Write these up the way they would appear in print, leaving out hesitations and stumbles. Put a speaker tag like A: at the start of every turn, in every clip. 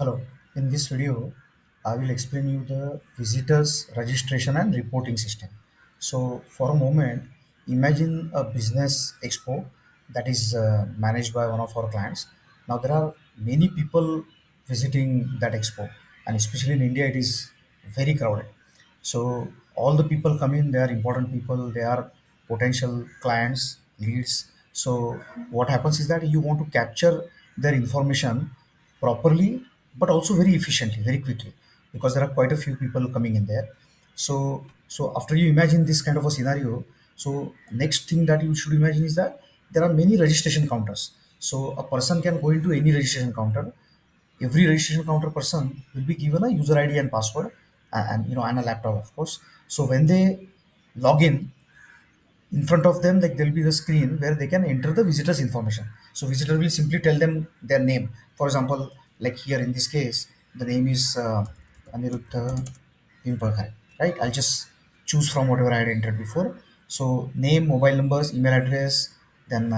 A: Hello, in this video, I will explain you the visitors registration and reporting system. So, for a moment, imagine a business expo that is managed by one of our clients. Now, there are many people visiting that expo, and especially in India, it is very crowded. So, all the people come in, they are important people, they are potential clients, leads. So, what happens is that you want to capture their information properly but also very efficiently, very quickly, because there are quite a few people coming in there. So after you imagine this kind of a scenario, so next thing that you should imagine is that there are many registration counters. So a person can go into any registration counter. Every registration counter person will be given a user ID and password, and and a laptop, of course. So when they log in front of them, like, there'll be the screen where they can enter the visitors information. So visitor will simply tell them their name. For example, like here in this case, the name is Aniruddha Pimpalkar, right? I'll just choose from whatever I had entered before. So name, mobile numbers, email address, then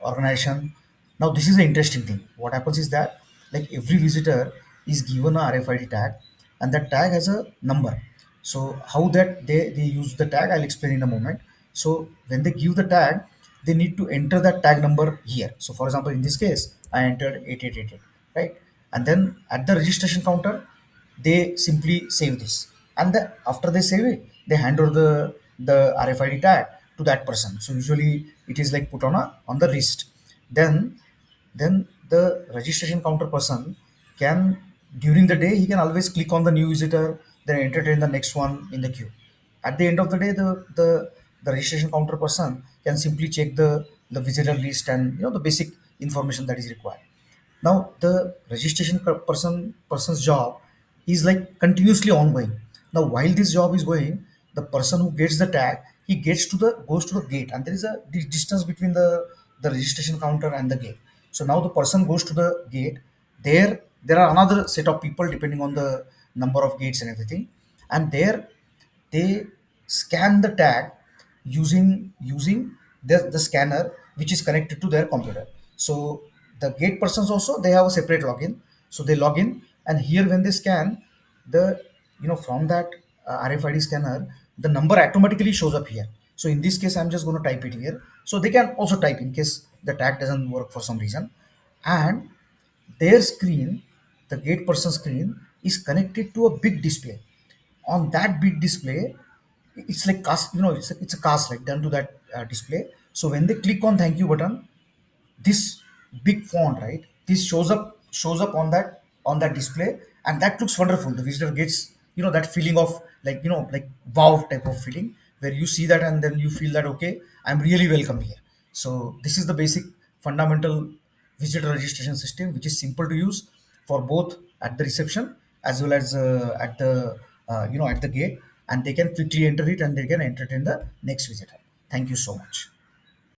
A: organization. Now this is the interesting thing. What happens is that, like, every visitor is given a RFID tag, and that tag has a number. So how that they use the tag, I'll explain in a moment. So when they give the tag, they need to enter that tag number here. So for example, in this case, I entered 8888, right? And then at the registration counter, they simply save this, and after they save it, they hand over the RFID tag to that person. So usually it is like put on the wrist. Then then the registration counter person can, during the day, he can always click on the new visitor, then entertain the next one in the queue. At the end of the day, the registration counter person can simply check the visitor list and the basic information that is required. Now the registration person's job is like continuously ongoing. Now while this job is going, the person who gets the tag, he gets to the goes to the gate, and there is a distance between the registration counter and the gate. So now the person goes to the gate. There are another set of people depending on the number of gates and everything, and there they scan the tag using the scanner which is connected to their computer. So the gate persons also, they have a separate login. So they log in, and here when they scan the, from that RFID scanner, the number automatically shows up here. So in this case, I'm just going to type it here, so they can also type in case the tag doesn't work for some reason. And their screen, the gate person screen, is connected to a big display. On that big display, it's like cast, it's a cast like done to that display. So when they click on thank you button, this big font, right, this shows up on that display, and that looks wonderful. The visitor gets, that feeling of, like, like wow type of feeling, where you see that and then you feel that, okay, I'm really welcome here. So this is the basic fundamental visitor registration system, which is simple to use for both at the reception as well as at the gate, and they can quickly enter it and they can entertain the next visitor. Thank you so much.